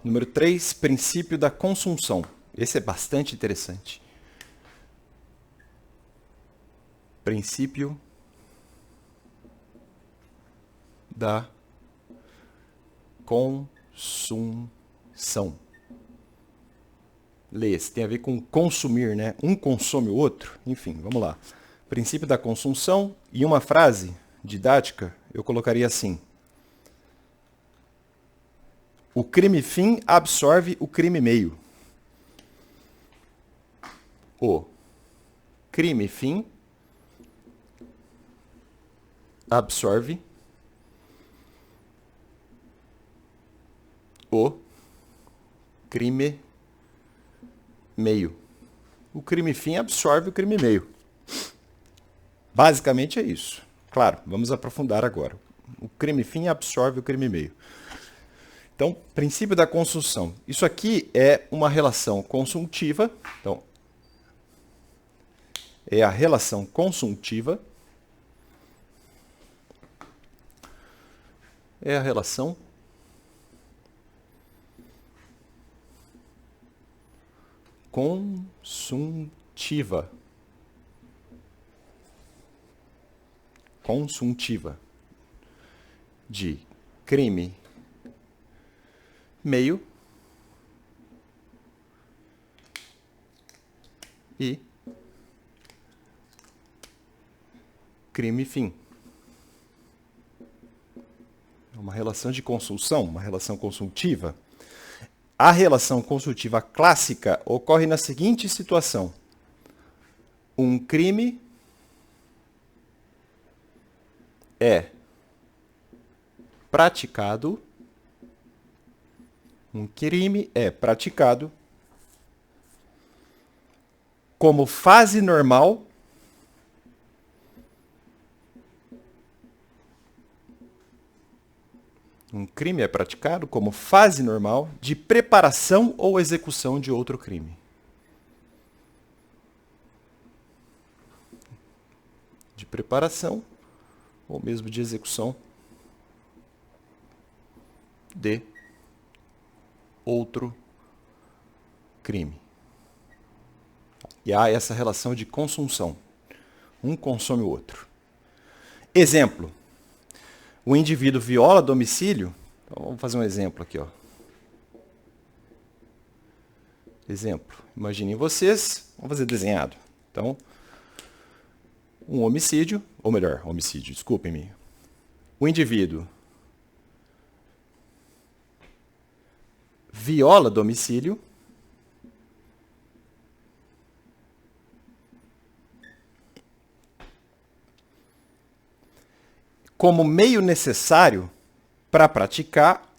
Número 3, princípio da consunção. Esse é bastante interessante. Princípio da consunção. Lê-se, tem a ver com consumir, né? Um consome o outro. Enfim, vamos lá. Princípio da consunção e uma frase didática, eu colocaria assim: o crime fim absorve o crime meio. O crime fim absorve o crime meio. O crime fim absorve o crime meio. Basicamente é isso. Claro, vamos aprofundar agora. O crime fim absorve o crime meio. Então, princípio da consunção. Isso aqui é uma relação consuntiva. Então, é a relação consuntiva. É a relação consuntiva. Consuntiva. De crime meio e crime fim. Uma relação de consunção, uma relação consultiva. A relação consultiva clássica ocorre na seguinte situação: um crime é praticado, como fase normal de preparação ou execução de outro crime. De preparação ou mesmo de execução de outro crime. E há essa relação de consunção. Um consome o outro. Exemplo. O indivíduo viola domicílio. Então, vamos fazer um exemplo aqui, ó. Exemplo. Imaginem vocês. Vamos fazer desenhado. Então, um homicídio, ou melhor, homicídio, desculpem-me. O indivíduo viola domicílio. Como meio necessário para praticar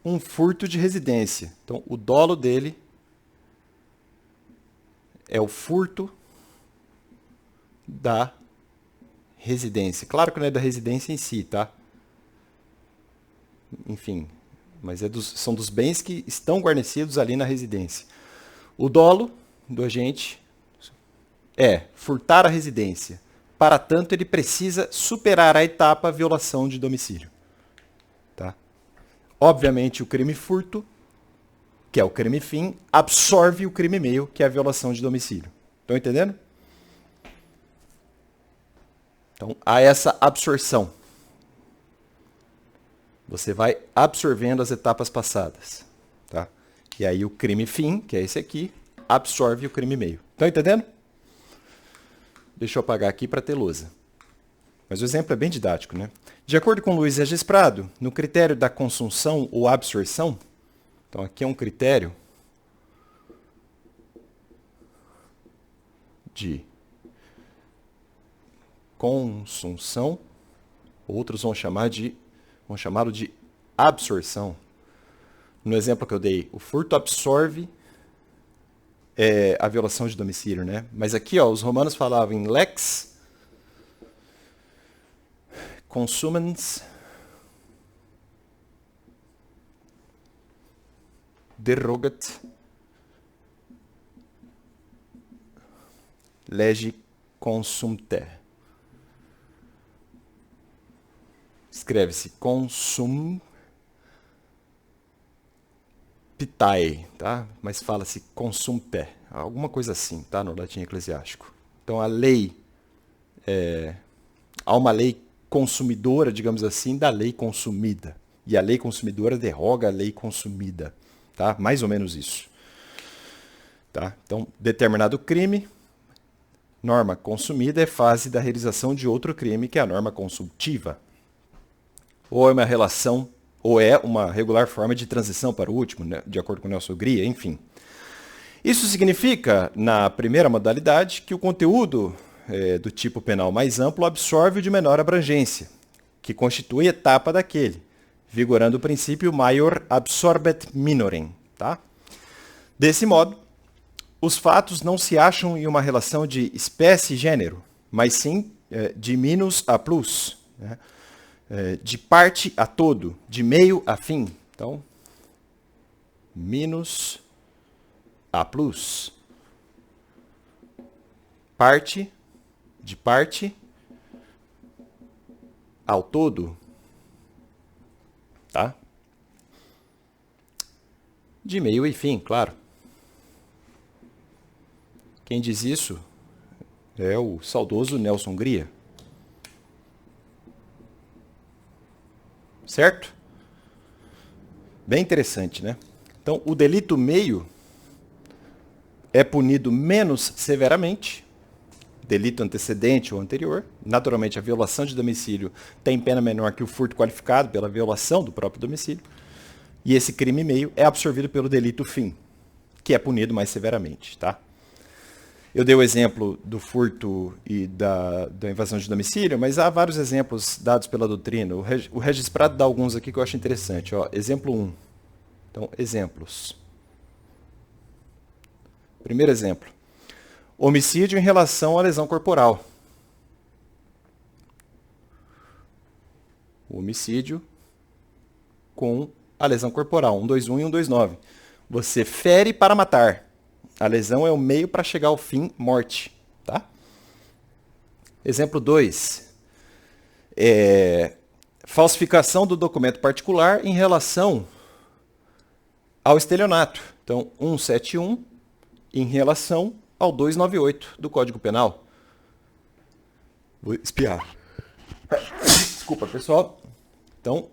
um furto de residência. Então, o dolo dele é o furto da residência. Claro que não é da residência em si, tá? Enfim, mas são dos bens que estão guarnecidos ali na residência. O dolo do agente é furtar a residência. Para tanto, ele precisa superar a etapa violação de domicílio. Tá? Obviamente, o crime furto, que é o crime fim, absorve o crime meio, que é a violação de domicílio. Estão entendendo? Então, há essa absorção. Você vai absorvendo as etapas passadas. Tá? E aí o crime fim, que é esse aqui, absorve o crime meio. Estão entendendo? Deixa eu apagar aqui para ter lousa. Mas o exemplo é bem didático, né? De acordo com Luiz Regis Prado, no critério da consunção ou absorção, então aqui é um critério de consunção, outros vão chamá-lo de absorção. No exemplo que eu dei, o furto absorve a violação de domicílio, né? Mas aqui, ó, os romanos falavam em lex consumens derogat lege consumte. Escreve-se consum pitae, tá? Mas fala-se consumte, alguma coisa assim, tá? No latim eclesiástico. Então a lei, há uma lei consumidora, digamos assim, da lei consumida. E a lei consumidora derroga a lei consumida, tá? Mais ou menos isso. Tá? Então, determinado crime, norma consumida é fase da realização de outro crime, que é a norma consultiva. Ou é uma relação, ou é uma regular forma de transição para o último, né? De acordo com Nelson Gria, enfim. Isso significa, na primeira modalidade, que o conteúdo do tipo penal mais amplo absorve o de menor abrangência, que constitui etapa daquele, vigorando o princípio maior absorbet minorem. Tá? Desse modo, os fatos não se acham em uma relação de espécie e gênero, mas sim de minus a plus, né? De parte a todo, de meio a fim. Então, minus a plus. Parte, de parte ao todo. Tá? De meio e fim, claro. Quem diz isso é o saudoso Nelson Gria. Certo? Bem interessante, né? Então, o delito meio é punido menos severamente, delito antecedente ou anterior. Naturalmente, a violação de domicílio tem pena menor que o furto qualificado pela violação do próprio domicílio. E esse crime meio é absorvido pelo delito fim, que é punido mais severamente, tá? Eu dei o exemplo do furto e da invasão de domicílio, mas há vários exemplos dados pela doutrina. O Regis Prado dá alguns aqui que eu acho interessante. Ó, exemplo 1. Então, exemplos. Primeiro exemplo. Homicídio em relação à lesão corporal. O homicídio com a lesão corporal. 121 e 129. Você fere para matar. A lesão é o meio para chegar ao fim, morte. Tá? Exemplo 2. Falsificação do documento particular em relação ao estelionato. Então, 171 em relação ao 298 do Código Penal. Vou espiar. Desculpa, pessoal. Então,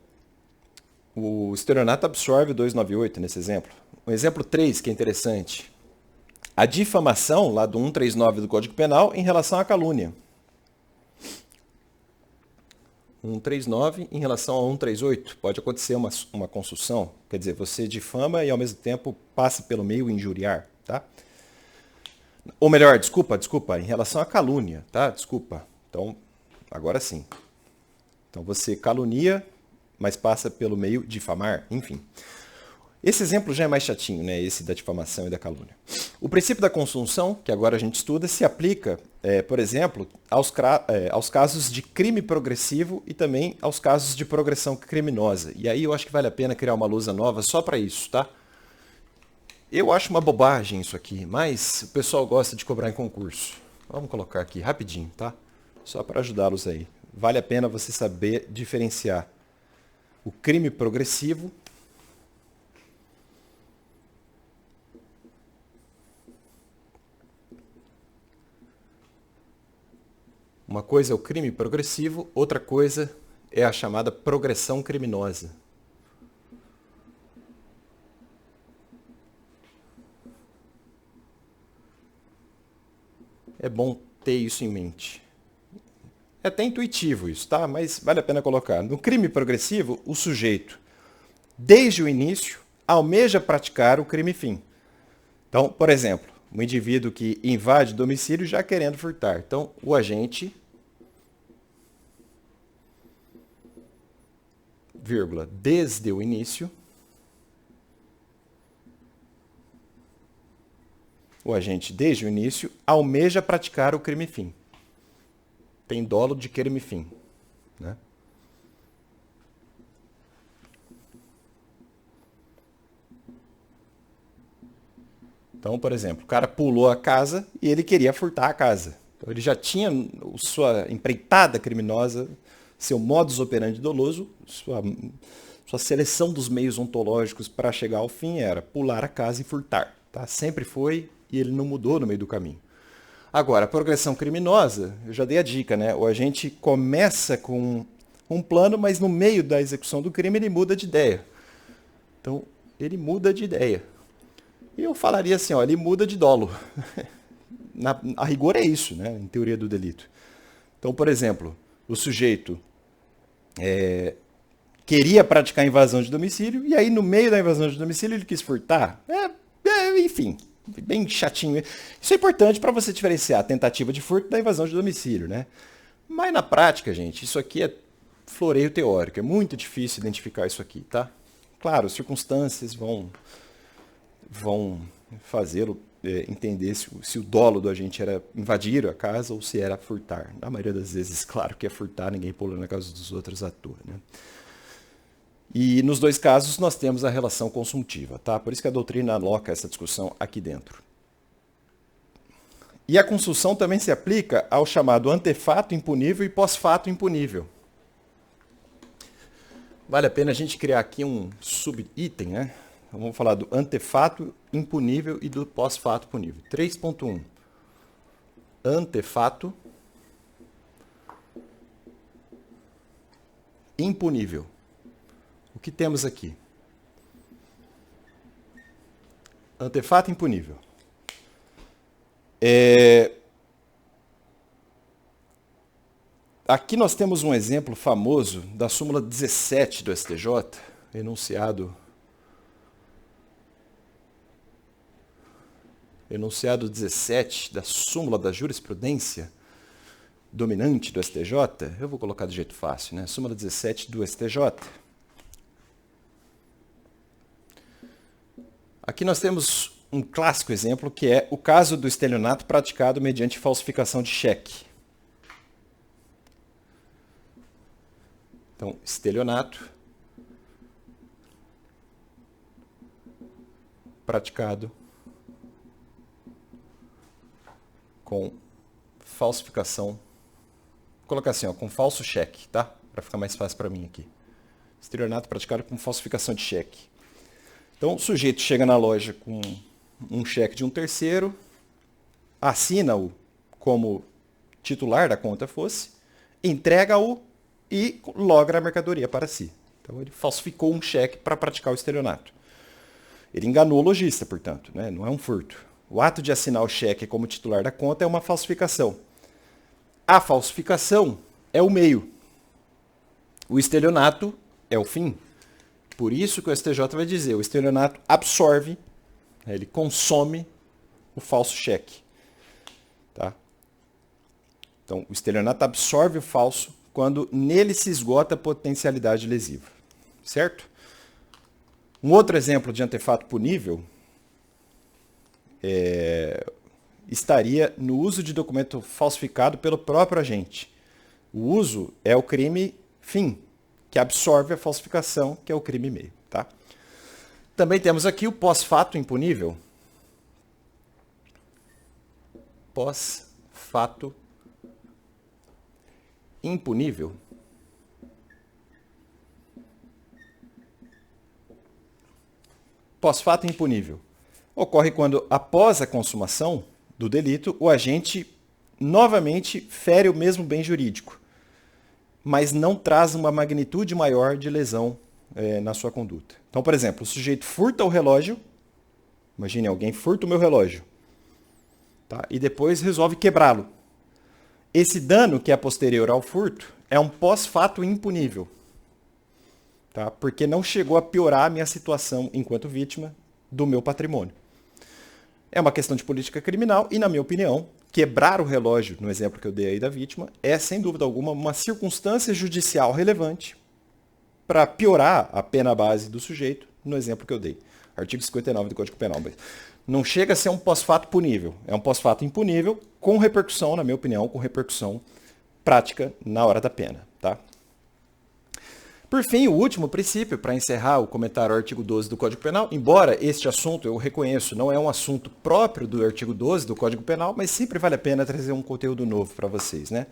o estelionato absorve o 298 nesse exemplo. O exemplo 3, que é interessante. A difamação, lá do 139 do Código Penal, em relação à calúnia. 139 em relação a 138. Pode acontecer uma consulção. Quer dizer, você difama e, ao mesmo tempo, passa pelo meio injuriar. Tá? Ou melhor, desculpa, em relação à calúnia. Tá? Desculpa. Então, agora sim. Então, você calunia, mas passa pelo meio difamar. Enfim. Esse exemplo já é mais chatinho, né? Esse da difamação e da calúnia. O princípio da consunção, que agora a gente estuda, se aplica, por exemplo, aos casos de crime progressivo e também aos casos de progressão criminosa. E aí eu acho que vale a pena criar uma lousa nova só para isso, tá? Eu acho uma bobagem isso aqui, mas o pessoal gosta de cobrar em concurso. Vamos colocar aqui rapidinho, tá? Só para ajudá-los aí. Vale a pena você saber diferenciar o crime progressivo . Uma coisa é o crime progressivo, outra coisa é a chamada progressão criminosa. É bom ter isso em mente. É até intuitivo isso, tá? Mas vale a pena colocar. No crime progressivo, o sujeito, desde o início, almeja praticar o crime fim. Então, por exemplo, um indivíduo que invade domicílio já querendo furtar. Então, o agente, vírgula, desde o início, o agente, desde o início, almeja praticar o crime fim. Tem dolo de crime fim. Né? Então, por exemplo, o cara pulou a casa e ele queria furtar a casa. Então, ele já tinha sua empreitada criminosa, seu modus operandi doloso, sua seleção dos meios ontológicos para chegar ao fim era pular a casa e furtar. Tá? Sempre foi e ele não mudou no meio do caminho. Agora, a progressão criminosa, eu já dei a dica, né? O agente começa com um plano, mas no meio da execução do crime ele muda de ideia. Então, ele muda de ideia. E eu falaria assim, ó, ele muda de dolo. A rigor é isso, né? Em teoria do delito. Então, por exemplo, o sujeito queria praticar invasão de domicílio, e aí no meio da invasão de domicílio ele quis furtar. Enfim, bem chatinho. Isso é importante para você diferenciar a tentativa de furto da invasão de domicílio, né? Mas na prática, gente, isso aqui é floreio teórico. É muito difícil identificar isso aqui, tá? Claro, circunstâncias vão fazê-lo entender se o dolo do agente era invadir a casa ou se era furtar. Na maioria das vezes, claro que é furtar, ninguém pula na casa dos outros à toa, né? E nos dois casos nós temos a relação consuntiva, tá? Por isso que a doutrina aloca essa discussão aqui dentro. E a consunção também se aplica ao chamado antefato impunível e pós-fato impunível. Vale a pena a gente criar aqui um subitem, né? Então, vamos falar do antefato impunível e do pós-fato punível. 3.1. Antefato impunível. O que temos aqui? Antefato impunível. Aqui nós temos um exemplo famoso da súmula 17 do STJ, enunciado 17 da súmula da jurisprudência dominante do STJ. Eu vou colocar de jeito fácil, né? Súmula 17 do STJ. Aqui nós temos um clássico exemplo, que é o caso do estelionato praticado mediante falsificação de cheque. Então, estelionato praticado com falsificação. Vou colocar assim, ó, com falso cheque, tá? Para ficar mais fácil para mim aqui. Estelionato praticado com falsificação de cheque. Então, o sujeito chega na loja com um cheque de um terceiro, assina-o como titular da conta fosse, entrega-o e logra a mercadoria para si. Então, ele falsificou um cheque para praticar o estelionato. Ele enganou o lojista, portanto, né? Não é um furto. O ato de assinar o cheque como titular da conta é uma falsificação. A falsificação é o meio. O estelionato é o fim. Por isso que o STJ vai dizer, o estelionato absorve, ele consome o falso cheque. Tá? Então, o estelionato absorve o falso quando nele se esgota a potencialidade lesiva. Certo? Um outro exemplo de antefato punível estaria no uso de documento falsificado pelo próprio agente. O uso é o crime fim, que absorve a falsificação, que é o crime meio. Tá? Também temos aqui o pós-fato impunível. Pós-fato impunível. Pós-fato impunível. Ocorre quando, após a consumação do delito, o agente novamente fere o mesmo bem jurídico, mas não traz uma magnitude maior de lesão na sua conduta. Então, por exemplo, o sujeito furta o relógio, imagine alguém furta o meu relógio, tá? E depois resolve quebrá-lo. Esse dano que é posterior ao furto é um pós-fato impunível, tá? Porque não chegou a piorar a minha situação enquanto vítima do meu patrimônio. É uma questão de política criminal e, na minha opinião, quebrar o relógio, no exemplo que eu dei aí da vítima, é, sem dúvida alguma, uma circunstância judicial relevante para piorar a pena base do sujeito, no exemplo que eu dei. Artigo 59 do Código Penal. Não chega a ser um pós-fato punível. É um pós-fato impunível com repercussão, na minha opinião, com repercussão prática na hora da pena, tá? Por fim, o último princípio, para encerrar o comentário ao artigo 12 do Código Penal, embora este assunto, eu reconheço, não é um assunto próprio do artigo 12 do Código Penal, mas sempre vale a pena trazer um conteúdo novo para vocês, né?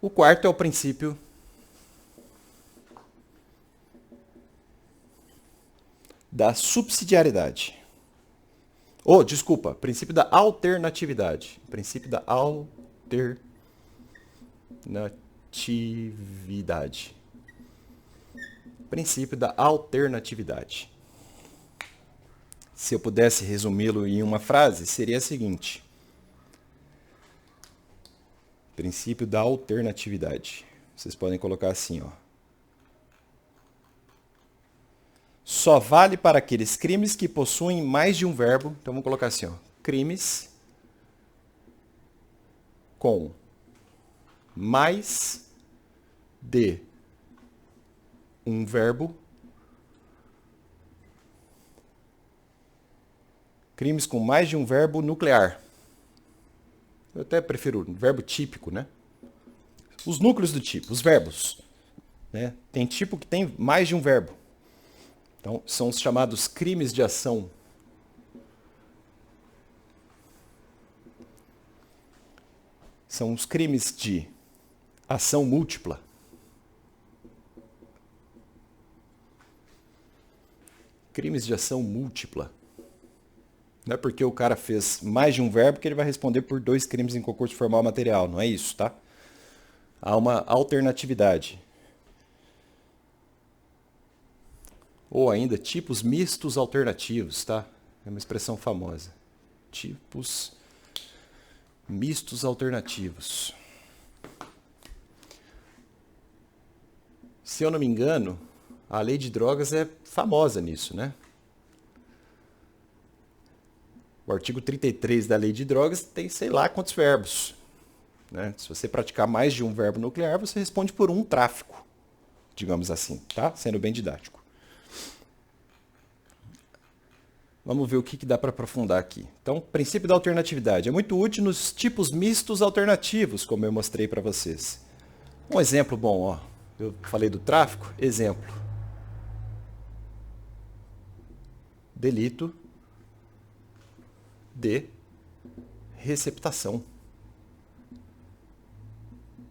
O quarto é o princípio da subsidiariedade. Princípio da alternatividade. Princípio da alternatividade. Princípio da alternatividade. Se eu pudesse resumi-lo em uma frase, seria a seguinte. Princípio da alternatividade. Vocês podem colocar assim, ó. Só vale para aqueles crimes que possuem mais de um verbo. Então vamos colocar assim, ó. Crimes com mais de um verbo. Crimes com mais de um verbo nuclear. Eu até prefiro verbo típico, né? Os núcleos do tipo, os verbos. Né? Tem tipo que tem mais de um verbo. Então, são os chamados crimes de ação. São os crimes de ação múltipla. Crimes de ação múltipla. Não é porque o cara fez mais de um verbo que ele vai responder por 2 crimes em concurso formal material. Não é isso, tá? Há uma alternatividade. Ou ainda, tipos mistos alternativos, tá? É uma expressão famosa. Tipos mistos alternativos. Se eu não me engano, a lei de drogas é famosa nisso, né? O artigo 33 da lei de drogas tem sei lá quantos verbos. Né? Se você praticar mais de um verbo nuclear, você responde por um tráfico, digamos assim, tá? Sendo bem didático. Vamos ver o que dá para aprofundar aqui. Então, princípio da alternatividade. É muito útil nos tipos mistos alternativos, como eu mostrei para vocês. Um exemplo bom, ó. Eu falei do tráfico. Exemplo. Delito de receptação.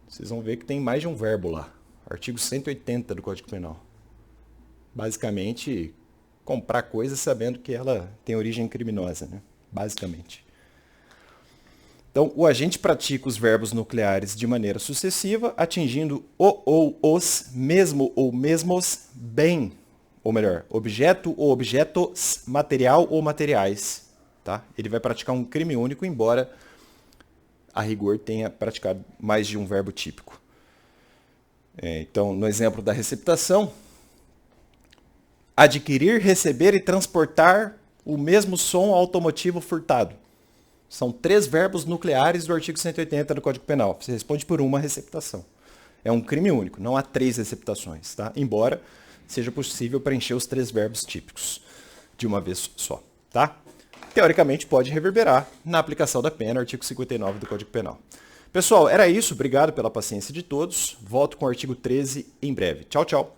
Vocês vão ver que tem mais de um verbo lá. Artigo 180 do Código Penal. Basicamente, comprar coisa sabendo que ela tem origem criminosa, né? Basicamente. Então, o agente pratica os verbos nucleares de maneira sucessiva, atingindo o ou os, mesmo ou mesmos, bem, ou melhor, objeto ou objetos, material ou materiais. Tá? Ele vai praticar um crime único, embora a rigor tenha praticado mais de um verbo típico. Então, no exemplo da receptação, adquirir, receber e transportar o mesmo som automotivo furtado. São 3 verbos nucleares do artigo 180 do Código Penal. Você responde por uma receptação. É um crime único, não há 3 receptações, tá? Embora seja possível preencher os 3 verbos típicos de uma vez só, tá? Teoricamente pode reverberar na aplicação da pena, artigo 59 do Código Penal. Pessoal, era isso. Obrigado pela paciência de todos. Volto com o artigo 13 em breve. Tchau, tchau.